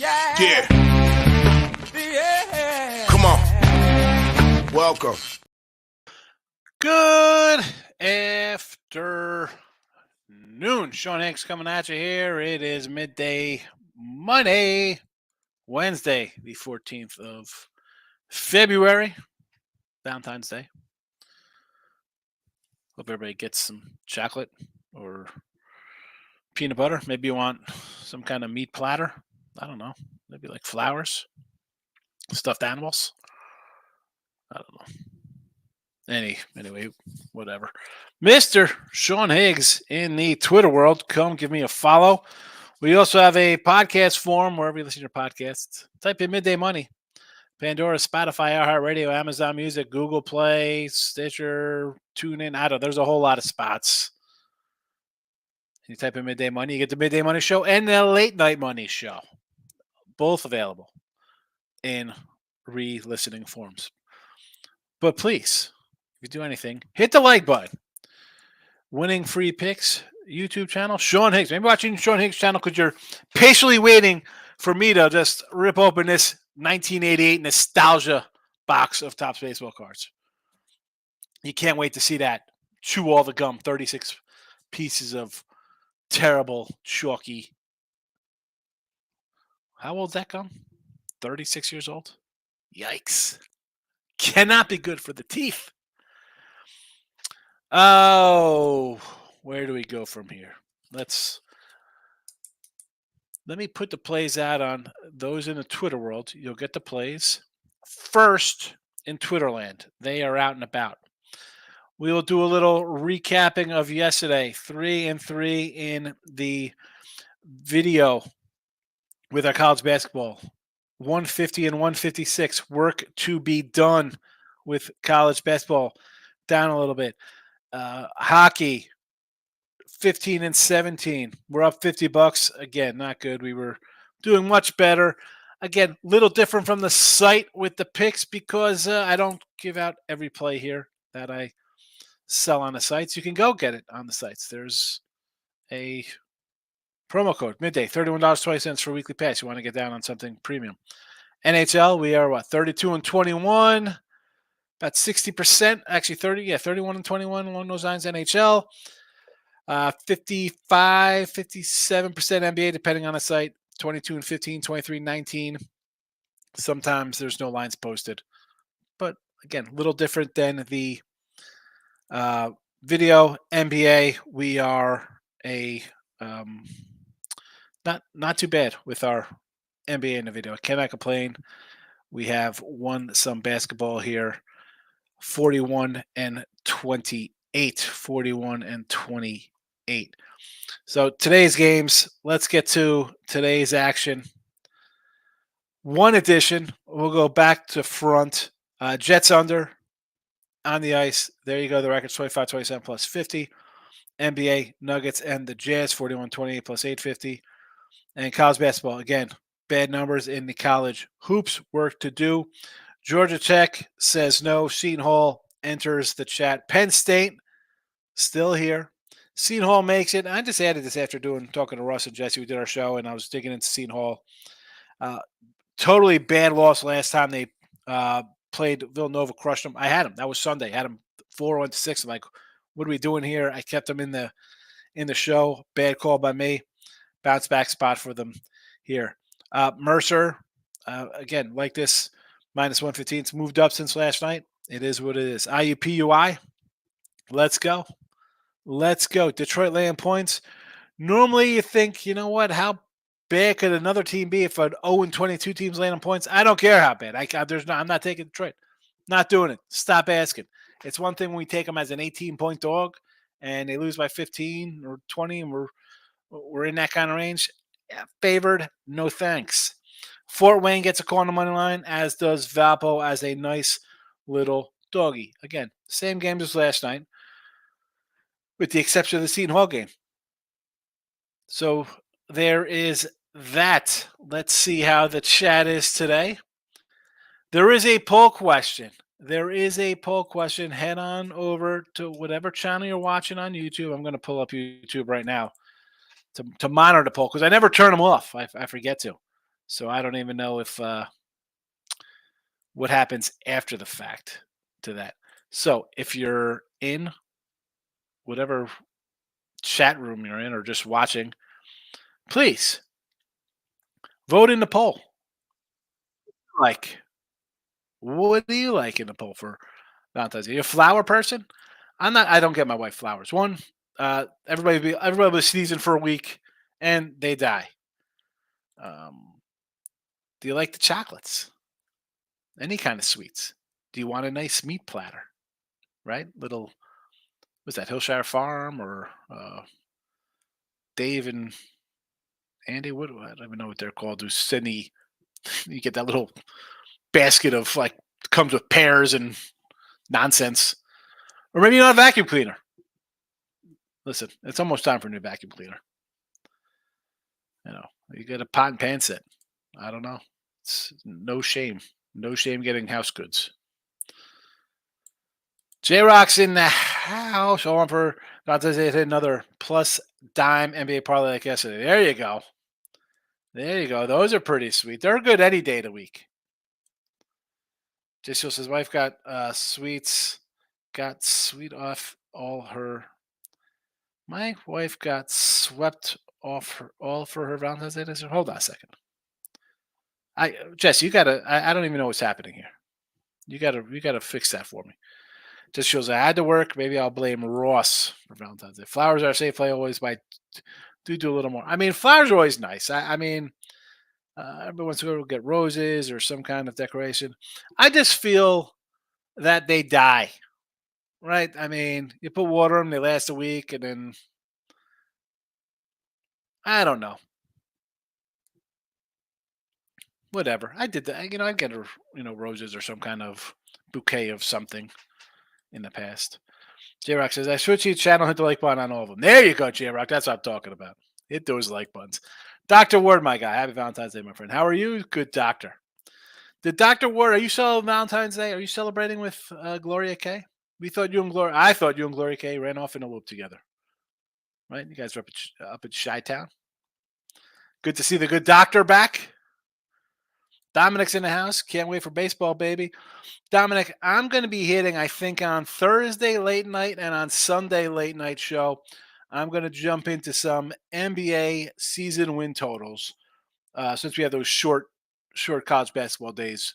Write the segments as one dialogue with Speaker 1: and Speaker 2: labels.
Speaker 1: Yeah. Come on. Welcome.
Speaker 2: Good afternoon. Sean Higgs coming at you here. It is midday Monday, Wednesday, the 14th of February, Valentine's Day. Hope everybody gets some chocolate or peanut butter. Maybe you want some kind of meat platter. I don't know. Maybe like flowers, stuffed animals. I don't know. Anyway, whatever. Mr. Sean Higgs in the Twitter world. Come give me a follow. We also have a podcast forum wherever you listen to your podcasts. Type in Midday Money. Pandora, Spotify, iHeartRadio, Amazon Music, Google Play, Stitcher, TuneIn. I don't know. There's a whole lot of spots. You type in Midday Money, you get the Midday Money Show and the Late Night Money Show. Both available in re-listening forms. But please, if you do anything, hit the like button. Winning free picks YouTube channel, Sean Higgs. Maybe watching Sean Higgs channel because you're patiently waiting for me to just rip open this 1988 nostalgia box of Topps baseball cards. You can't wait to see that. Chew all the gum. 36 pieces of terrible, chalky. How old's that gum? 36 years old? Yikes. Cannot be good for the teeth. Oh, where do we go from here? Let me put the plays out on those in the Twitter world. You'll get the plays first in Twitterland. They are out and about. We will do a little recapping of yesterday. 3-3 in the video with our college basketball. 150 and 156. Work to be done with college basketball. Down a little bit. Hockey, 15 and 17. We're up $50. Again, not good. We were doing much better. Again, little different from the site with the picks because I don't give out every play here that I sell on the sites. You can go get it on the sites. There's a promo code, midday, $31.20 for a weekly pass. You want to get down on something premium. NHL, we are 32 and 21. About 60%, actually 31 and 21 along those lines. NHL, 55, 57% NBA, depending on the site. 22 and 15, 23 and 19. Sometimes there's no lines posted. But again, a little different than the video. NBA, we are not too bad with our NBA in the video. I cannot complain. We have won some basketball here. 41 and 28. 41 and 28. So today's games, let's get to today's action. One edition, we'll go back to front. Jets under on the ice. There you go. The record's 25-27 plus 50. NBA, Nuggets, and the Jazz, 41-28 plus 850. And college basketball, again, bad numbers in the college hoops. Work to do. Georgia Tech says no. Seton Hall enters the chat. Penn State still here. Seton Hall makes it. I just added this after talking to Russ and Jesse. We did our show, and I was digging into Seton Hall. Totally bad loss last time they played Villanova, crushed them. I had them. That was Sunday. I had them 4-6. I'm like, what are we doing here? I kept them in the show. Bad call by me. Bounce back spot for them here. Mercer, again, like this, minus 115. It's moved up since last night. It is what it is. IUPUI, let's go. Let's go. Detroit laying points. Normally you think, you know what, how bad could another team be if an 0-22 team's laying points? I don't care how bad. I'm not taking Detroit. Not doing it. Stop asking. It's one thing when we take them as an 18-point dog and they lose by 15 or 20 and we're in that kind of range. Yeah, favored, no thanks. Fort Wayne gets a call on the money line, as does Valpo as a nice little doggy. Again, same game as last night, with the exception of the Seton Hall game. So there is that. Let's see how the chat is today. There is a poll question. Head on over to whatever channel you're watching on YouTube. I'm going to pull up YouTube right now to monitor the poll because I never turn them off. I forget to. So I don't even know if what happens after the fact to that. So if you're in whatever chat room you're in or just watching, please vote in the poll. Like, what do you like in the poll for Valentine's Day? You a flower person? I'm not. I don't get my wife flowers. One, everybody was sneezing for a week and they die. Do you like the chocolates? Any kind of sweets? Do you want a nice meat platter? Right, little was that Hillshire Farm or Dave and Andy? I don't even know what they're called. Do Sydney? You get that little basket of like comes with pears and nonsense, or maybe not a vacuum cleaner. Listen, it's almost time for a new vacuum cleaner. You get a pot and pan set. I don't know. It's no shame. No shame getting house goods. J Rock's in the house. On for not to say another plus dime NBA parlay like yesterday. There you go. There you go. Those are pretty sweet. They're good any day of the week. Just says wife got sweets, got sweet off all her. My wife got swept off her all for her Valentine's Day. Hold on a second. Jess, you gotta. I don't even know what's happening here. You gotta fix that for me. Just shows I had to work. Maybe I'll blame Ross for Valentine's Day. Flowers are safe play always by do a little more. I mean, flowers are always nice. I mean, everyone wants to go get roses or some kind of decoration. I just feel that they die, right? I mean, you put water on them, they last a week, and then I don't know. Whatever. I did that. I'd get her, roses or some kind of bouquet of something in the past. J Rock says, I switch each channel, hit the like button on all of them. There you go, J Rock. That's what I'm talking about. Hit those like buttons. Dr. Ward, my guy. Happy Valentine's Day, my friend. How are you? Good doctor. Did Dr. Ward, are you celebrating Valentine's Day? Are you celebrating with Gloria K? I thought you and Gloria K ran off in a loop together. Right? You guys are up at Chi-Town. Good to see the good doctor back. Dominic's in the house. Can't wait for baseball, baby. Dominic, I'm going to be hitting, I think, on Thursday late night and on Sunday late night show. I'm going to jump into some NBA season win totals since we have those short college basketball days.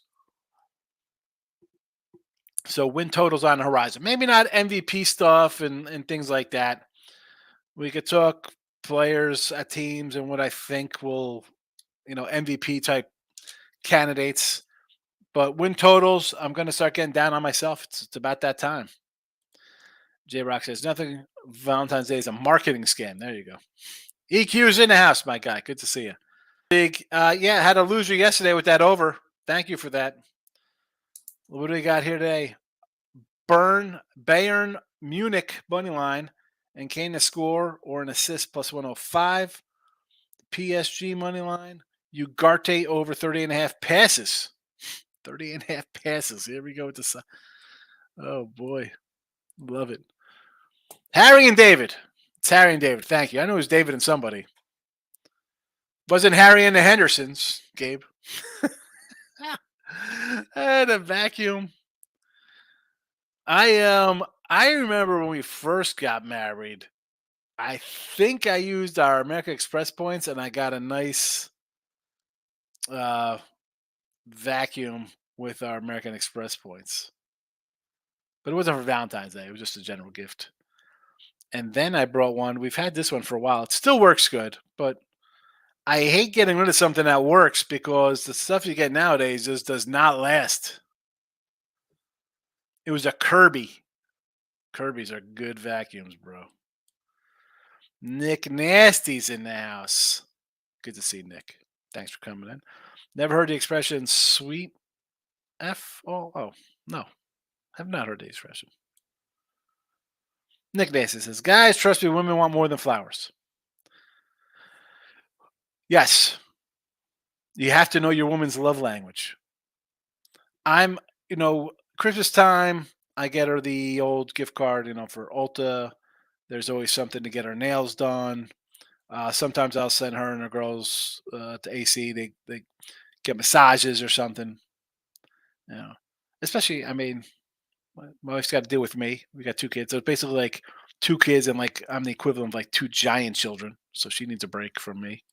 Speaker 2: So win totals on the horizon. Maybe not MVP stuff and things like that. We could talk players at teams and what I think will, MVP type candidates. But win totals, I'm going to start getting down on myself. It's about that time. J Rock says, nothing. Valentine's Day is a marketing scam. There you go. EQ's in the house, my guy. Good to see you. Big. Yeah, had a loser yesterday with that over. Thank you for that. What do we got here today? Bayern Munich money line and Kane to score or an assist plus 105. PSG money line. Ugarte over 30.5 passes. 30.5 passes. Here we go with the. Oh boy, love it. Harry and David. It's Harry and David. Thank you. I know it was David and somebody. Wasn't Harry and the Hendersons, Gabe. And a vacuum. I remember when we first got married. I think I used our American Express points and I got a nice vacuum with our American Express points. But it wasn't for Valentine's Day. It was just a general gift. And then I brought one. We've had this one for a while. It still works good, but I hate getting rid of something that works because the stuff you get nowadays just does not last. It was a Kirby. Kirby's are good vacuums, bro. Nick Nasty's in the house. Good to see Nick. Thanks for coming in. Never heard the expression sweet F. Oh, no. Have not heard the expression. Nick Nasty says, guys, trust me, women want more than flowers. Yes. You have to know your woman's love language. Christmas time, I get her the old gift card, for Ulta. There's always something to get her nails done. Sometimes I'll send her and the girls to AC. They get massages or something. You know, especially I mean, my wife's got to deal with me. We got two kids, so it's basically like two kids and like I'm the equivalent of like two giant children. So she needs a break from me.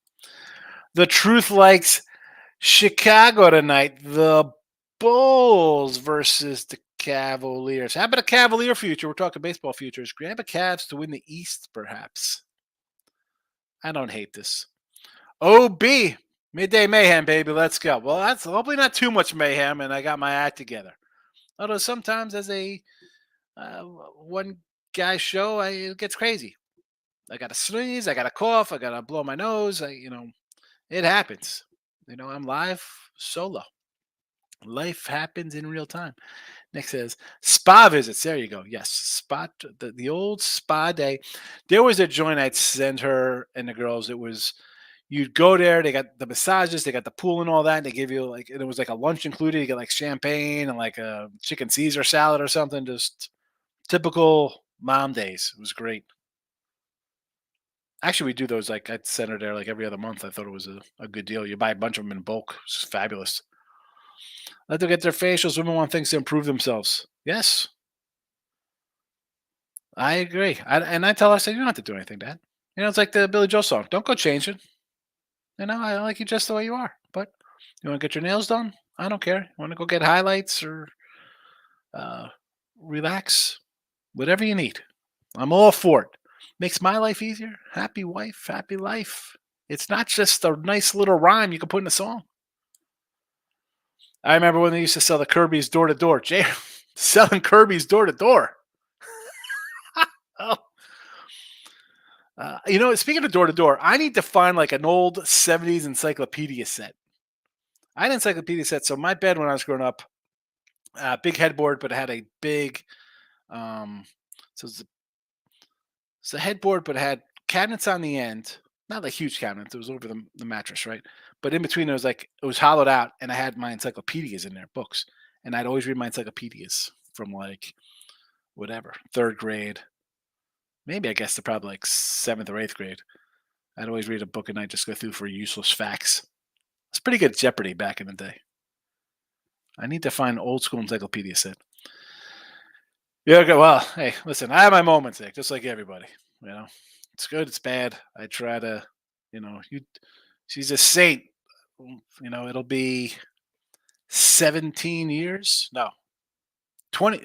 Speaker 2: The truth likes Chicago tonight. The Bulls versus the Cavaliers. How about a Cavalier future? We're talking baseball futures. Grab a Cavs to win the East, perhaps. I don't hate this. OB, midday mayhem, baby. Let's go. Well, that's hopefully not too much mayhem, and I got my act together. Although sometimes, as a one guy show, it gets crazy. I got to sneeze, I got to cough, I got to blow my nose. It happens. I'm live solo. Life happens in real time. Nick says spa visits. There you go. Yes, the old spa day. There was a joint I'd send her and the girls. It was you'd go there. They got the massages, they got the pool and all that. And they give you like it was like a lunch included. You get like champagne and like a chicken Caesar salad or something. Just typical mom days. It was great. Actually, we do those like I'd send her there like every other month. I thought it was a good deal. You buy a bunch of them in bulk. It's fabulous. Let them get their facials. Women want things to improve themselves. Yes, I agree. And I tell her, I say, you don't have to do anything, Dad. It's like the Billy Joel song. Don't go changing. I like you just the way you are. But you want to get your nails done? I don't care. You want to go get highlights or uh, relax? Whatever you need. I'm all for it. Makes my life easier. Happy wife, happy life. It's not just a nice little rhyme you can put in a song. I remember when they used to sell the Kirby's door to door. Jay selling Kirby's door to door. Oh, speaking of door to door, I need to find like an old 70s encyclopedia set. I had an encyclopedia set. So my bed when I was growing up, big headboard, but it had a big, um, so it's a headboard, but it had cabinets on the end. Not like huge cabinets. It was over the mattress, right? But in between, it was hollowed out, and I had my encyclopedias in there, books, and I'd always read my encyclopedias from like whatever third grade, maybe I guess to probably like seventh or eighth grade. I'd always read a book a night, just go through for useless facts. It's pretty good Jeopardy back in the day. I need to find old school encyclopedia set. Yeah, okay. Well, hey, listen, I have my moments, Nick, just like everybody. You know, it's good, it's bad. I try to, you. She's a saint. It'll be 17 years. No, 20,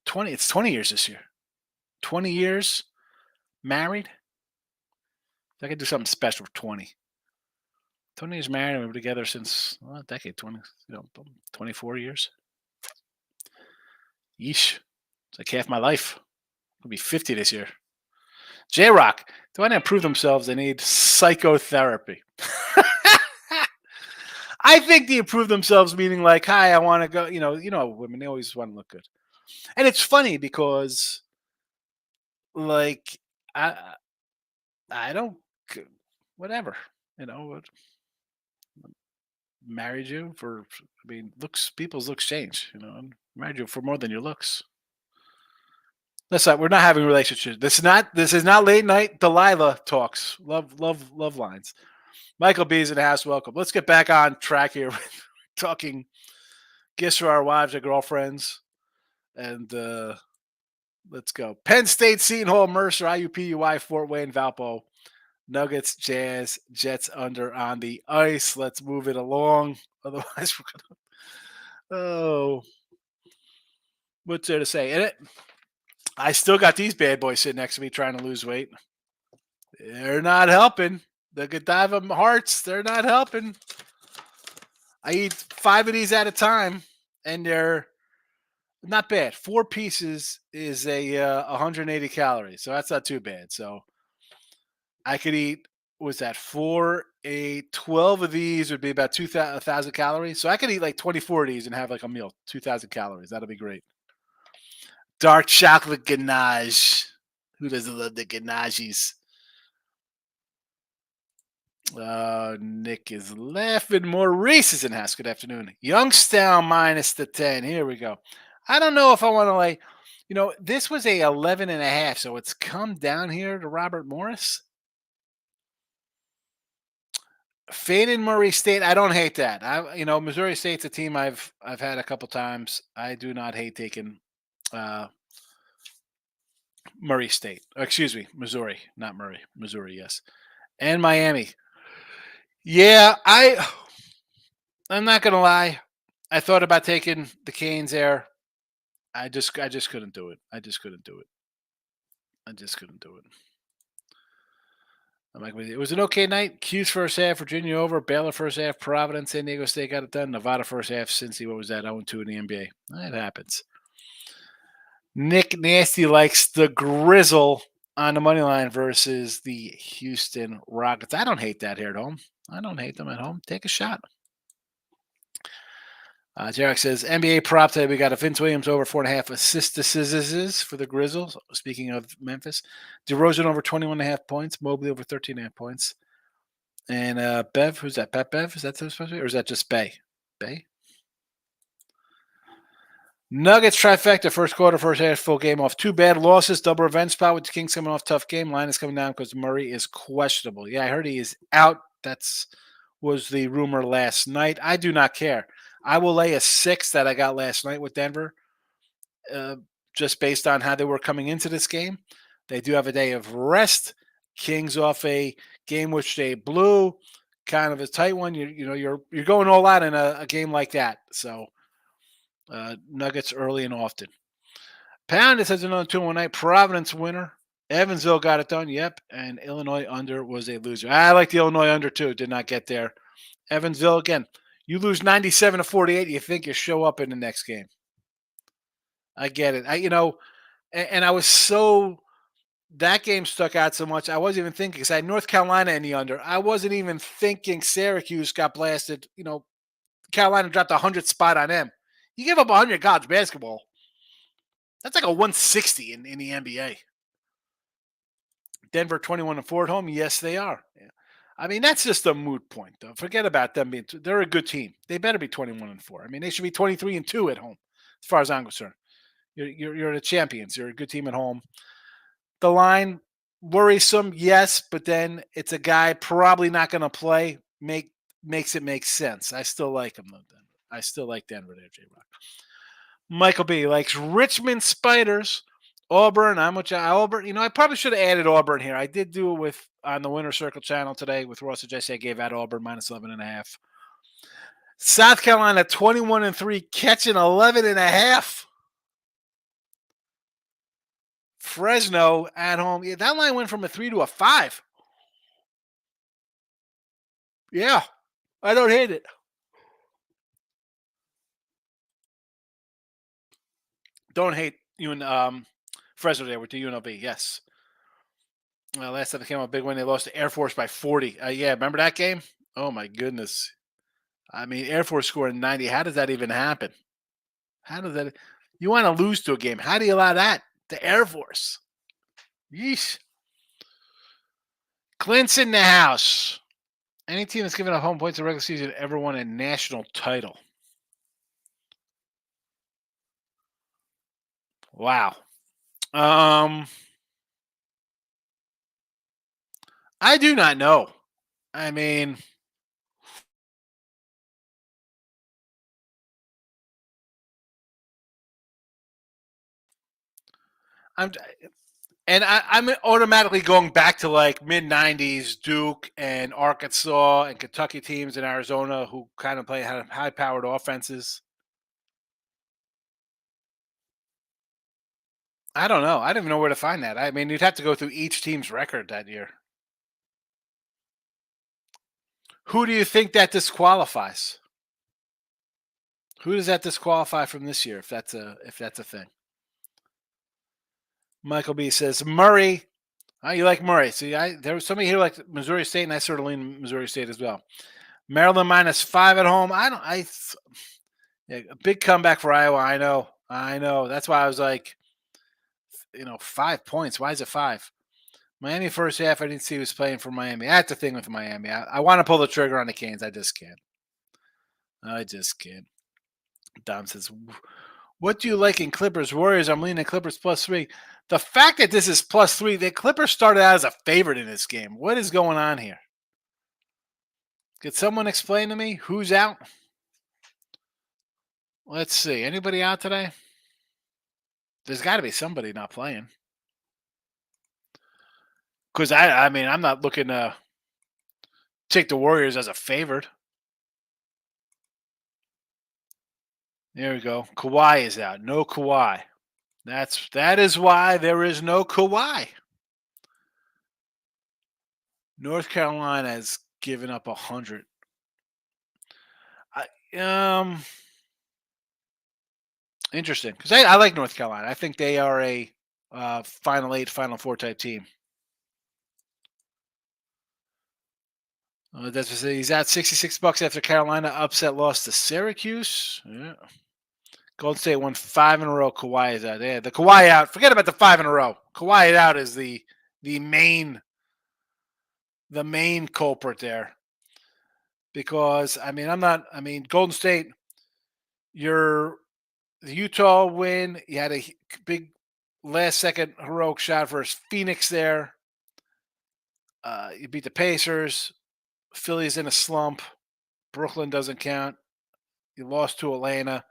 Speaker 2: 20. It's 20 years this year. 20 years married. I could do something special for 20. 20 years married. We were together since a decade, 24 years. Yeesh. It's like half my life. I'll be 50 this year. J Rock, do I need to improve themselves? They need psychotherapy. I think they improve themselves, meaning like, hi, I want to go. Women they always want to look good, and it's funny because, like, I I don't, whatever, married you for. I mean, looks people's looks change. Married you for more than your looks. That's not. We're not having relationships. This is not late night Delilah talks. Love lines. Michael B's in the house. Welcome. Let's get back on track here. Talking gifts for our wives or girlfriends, and let's go. Penn State, Seton Hall, Mercer, IUPUI, Fort Wayne, Valpo, Nuggets, Jazz, Jets under on the ice. Let's move it along. Otherwise, we're gonna. Oh, what's there to say? I still got these bad boys sitting next to me trying to lose weight. They're not helping. The Godiva hearts, they're not helping. I eat 5 of these at a time, and they're not bad. 4 pieces is a 180 calories, so that's not too bad. So I could eat, was that 4, 8, 12 of these would be about 2,000 calories. So I could eat like 24 of these and have like a meal, 2,000 calories. That'll be great. Dark chocolate ganache. Who doesn't love the ganaches? Nick is laughing. Maurice is in house. Good afternoon. Youngstown minus the 10. Here we go. I don't know if I want to this was a 11 and a half, so it's come down here to Robert Morris. Fading Murray State, I don't hate that. Missouri State's a team I've had a couple times. I do not hate taking uh, Murray State. Excuse me, Missouri, not Murray. Missouri, yes, and Miami. Yeah, I'm not gonna lie. I thought about taking the Canes there. I just couldn't do it. I just couldn't do it. I just couldn't do it. I'm like, it was an okay night. Q's first half, Virginia over. Baylor first half, Providence, San Diego State got it done. Nevada first half, Cincy, what was that? 0-2 in the NBA. That happens. Nick Nasty likes the Grizzle on the money line versus the Houston Rockets. I don't hate that here at home. I don't hate them at home. Take a shot. Jarek says NBA prop today. We got a Vince Williams over 4.5 assists for the Grizzlies. Speaking of Memphis, DeRozan over 21.5 points. Mobley over 13.5 points. And Bev, who's that? Pat Bev? Is that supposed to be, or is that just Bay? Bay. Nuggets trifecta, first quarter, first half, full game off. 2 bad losses, double revenge spot with the Kings coming off tough game. Line is coming down because Murray is questionable. Yeah, I heard he is out. Was the rumor last night. I do not care. I will lay a 6 that I got last night with Denver, just based on how they were coming into this game. They do have a day of rest. Kings off a game which they blew, kind of a tight one. You're going all out in a game like that. So Nuggets early and often. Pound, it says another 2-1 night. Providence winner. Evansville got it done. Yep. And Illinois under was a loser. I like the Illinois under too. Did not get there. Evansville, again, you lose 97-48. You think you show up in the next game. I get it. And I was that game stuck out so much. I wasn't even thinking because I had North Carolina in the under. I wasn't even thinking Syracuse got blasted. Carolina dropped a 100 spot on them. You give up 100 college basketball. That's like a 160 in the NBA. Denver 21-4 at home. Yes, they are. Yeah. I mean, that's just a moot point, though. Forget about them being. They're a good team. They better be 21-4. I mean, they should be 23-2 at home, as far as I'm concerned. You're the champions. You're a good team at home. The line worrisome, yes, but then it's a guy probably not going to play. Makes it make sense. I still like him though. I still like Denver there, J-Rock. Michael B likes Richmond Spiders. Auburn. Auburn. I probably should have added Auburn here. I did do it on the Winner Circle channel today with Ross and Jesse. I gave out Auburn minus 11.5. South Carolina 21-3, catching 11.5. Fresno at home. Yeah, that line went from a 3 to a 5. Yeah, I don't hate it. Don't hate you and Fresno there with the UNLV. Yes. Last time they came out big win, they lost to Air Force by 40. Yeah, remember that game? Oh my goodness. I mean, Air Force scoring 90. How does that even happen? How does that? You want to lose to a game? How do you allow that? The Air Force. Yeesh. Clint's in the house. Any team that's given up home points in the regular season ever won a national title? Wow. I do not know. I mean, I'm automatically going back to like mid '90s Duke and Arkansas and Kentucky teams in Arizona who kind of play high powered offenses. I don't know. I don't even know where to find that. I mean, you'd have to go through each team's record that year. Who do you think that disqualifies? Who does that disqualify from this year if that's a thing? Michael B says Murray. You like Murray. See, there was somebody here like Missouri State, and I sort of lean Missouri State as well. Maryland -5 at home. A big comeback for Iowa. I know. That's why I was like, 5 points. Why is it 5? Miami first half, I didn't see who was playing for Miami. That's the thing with Miami. I want to pull the trigger on the Canes. I just can't. Dom says, what do you like in Clippers Warriors? I'm leaning Clippers +3. The fact that this is +3, the Clippers started out as a favorite in this game. What is going on here? Could someone explain to me who's out? Let's see. Anybody out today? There's got to be somebody not playing. Because I mean, I'm not looking to take the Warriors as a favorite. There we go. Kawhi is out. No Kawhi. That is why there is no Kawhi. North Carolina has given up 100. Interesting because I like North Carolina. I think they are a Final Eight, Final Four type team. He's at $66 after Carolina upset loss to Syracuse. Yeah. Golden State won 5 in a row. Kawhi is out. Yeah, the Kawhi out. Forget about the 5 in a row. Kawhi out is the main culprit there. Because Golden State. The Utah win. You had a big last second heroic shot versus Phoenix there. You beat the Pacers. Philly's in a slump. Brooklyn doesn't count. You lost to Atlanta.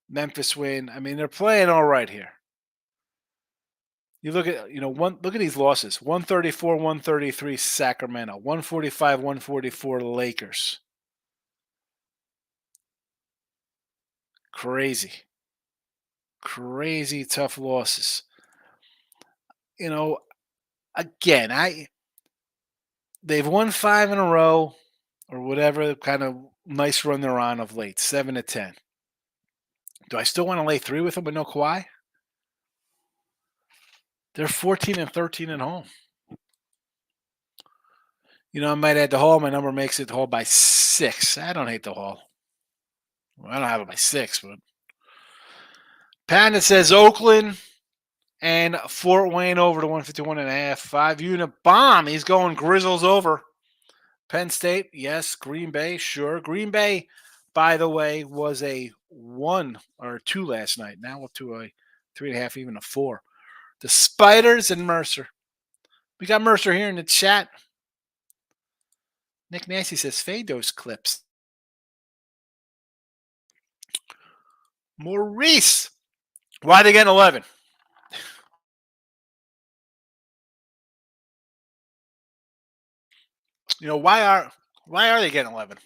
Speaker 2: Memphis win. I mean, they're playing all right here. You look at look at these losses: 134, 133 Sacramento, 145, 144 Lakers. Crazy tough losses. Again, they've won 5 in a row or whatever kind of nice run they're on of late, 7-10. Do I still want to lay 3 with them with no Kawhi? They're 14 and 13 at home. I might add the Hall. My number makes it the Hall by 6. I don't hate the Hall. Well, I don't have it by 6, but Panda says Oakland and Fort Wayne over to 151.5. 5-unit bomb. He's going Grizzles over. Penn State, yes. Green Bay, sure. Green Bay, by the way, was a 1 or 2 last night. Now up to a 3.5, even a 4. The Spiders and Mercer. We got Mercer here in the chat. Nick Nancy says, fade those clips. Maurice. Why they getting 11? Why are they getting 11?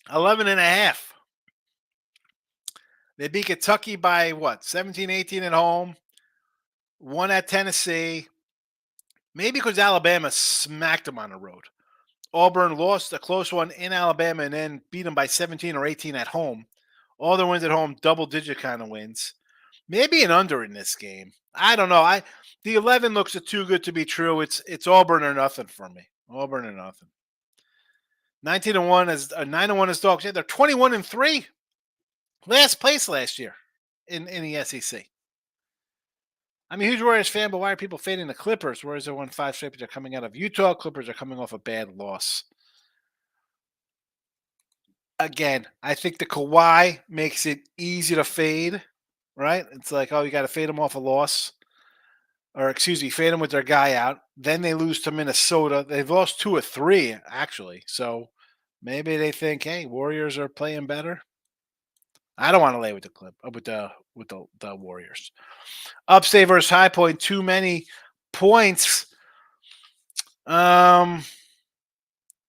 Speaker 2: 11.5. They beat Kentucky by what? 17-18 at home. 1 at Tennessee. Maybe because Alabama smacked them on the road. Auburn lost a close one in Alabama and then beat them by 17 or 18 at home. All their wins at home, double-digit kind of wins. Maybe an under in this game. I don't know. The 11 looks too good to be true. It's Auburn or nothing for me. Auburn or nothing. 19-1 is 9-1 is dogs. Yeah, they're 21-3. Last place last year in the SEC. I mean, huge Warriors fan, but why are people fading the Clippers? Warriors are won 5 straight, but they're coming out of Utah. Clippers are coming off a bad loss. Again, I think the Kawhi makes it easy to fade, right? It's like, you got to fade them off a loss. Or, fade them with their guy out. Then they lose to Minnesota. They've lost 2 or 3, actually. So maybe they think, hey, Warriors are playing better. I don't want to lay with the Warriors. Upstate versus High Point, too many points. I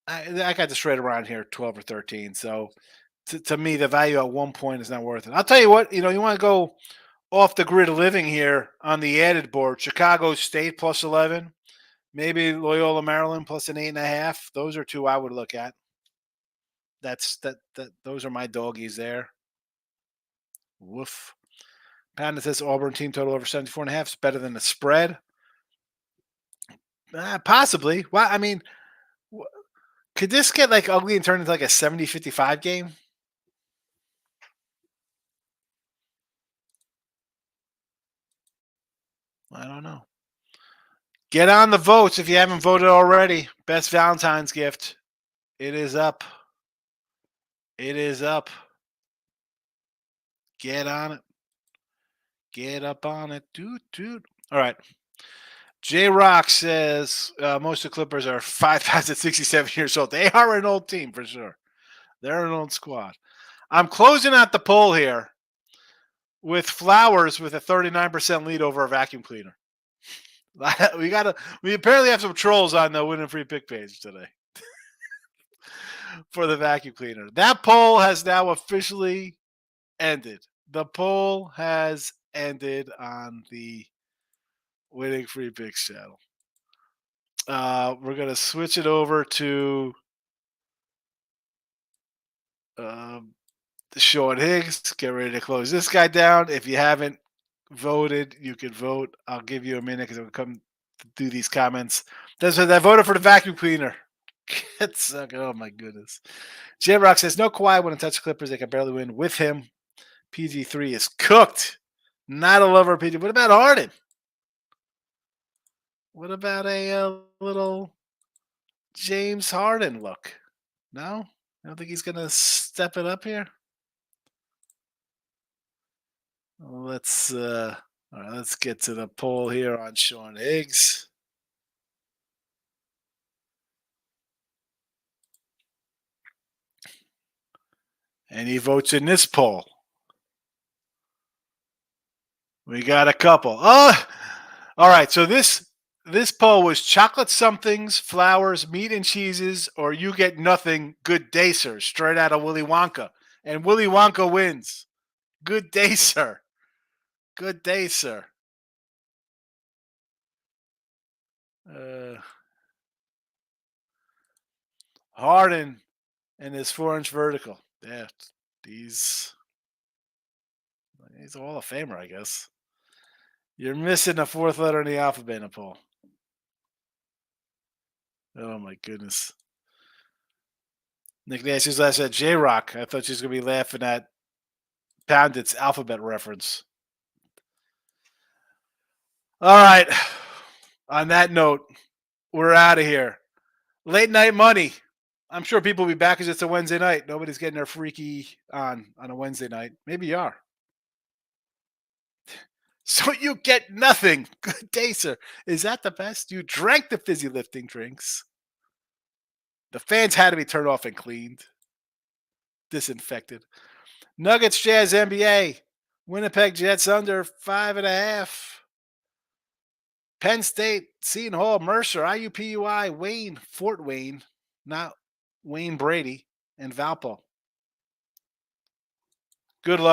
Speaker 2: got this right around here, 12 or 13. So to me, the value at 1 point is not worth it. I'll tell you what, you want to go off the grid living here on the added board. Chicago State plus 11. Maybe Loyola Maryland plus an 8.5. Those are 2 I would look at. Those are my doggies there. Woof. Panda says Auburn team total over 74.5 is better than the spread. Possibly. Well, I mean, could this get ugly and turn into a 70-55 game? I don't know. Get on the votes if you haven't voted already. Best Valentine's gift. It is up. It is up. Get on it. Get up on it. Dude. All right. J Rock says most of the Clippers are 5,067 years old. They are an old team for sure. They're an old squad. I'm closing out the poll here with Flowers with a 39% lead over a vacuum cleaner. We apparently have some trolls on the Win and Free Pick page today for the vacuum cleaner. That poll has now officially ended. The poll has ended on the Winning Free Picks channel. We're gonna switch it over to Sean Higgs. Get ready to close this guy down. If you haven't voted, you can vote. I'll give you a minute because I'm come do these comments. That's what I voted for the vacuum cleaner. Get sucking. Oh my goodness. J Rock says no Kawhi wouldn't touch the Clippers. They can barely win with him. PG3 is cooked. Not a lover of PG. What about Harden? What about a little James Harden look? No? I don't think he's going to step it up here. Let's all right, let's get to the poll here on Sean Higgs. And he votes in this poll. We got a couple. Oh, all right. So this poll was chocolate somethings, flowers, meat and cheeses, or you get nothing. Good day, sir. Straight out of Willy Wonka, and Willy Wonka wins. Good day, sir. Good day, sir. Harden and his 4-inch vertical. Yeah, he's a Hall of Famer, I guess. You're missing the fourth letter in the alphabet, Paul. Oh my goodness. Nick Nancy's last said J Rock. I thought she was gonna be laughing at Pounded's alphabet reference. All right. On that note, we're out of here. Late night money. I'm sure people will be back because it's a Wednesday night. Nobody's getting their freaky on a Wednesday night. Maybe you are. So you get nothing. Good day, sir. Is that the best? You drank the fizzy lifting drinks. The fans had to be turned off and cleaned, disinfected. Nuggets, Jazz, NBA. Winnipeg Jets under 5.5. Penn State, Seton Hall, Mercer, IUPUI, Wayne, Fort Wayne, not Wayne Brady, and Valpo. Good luck.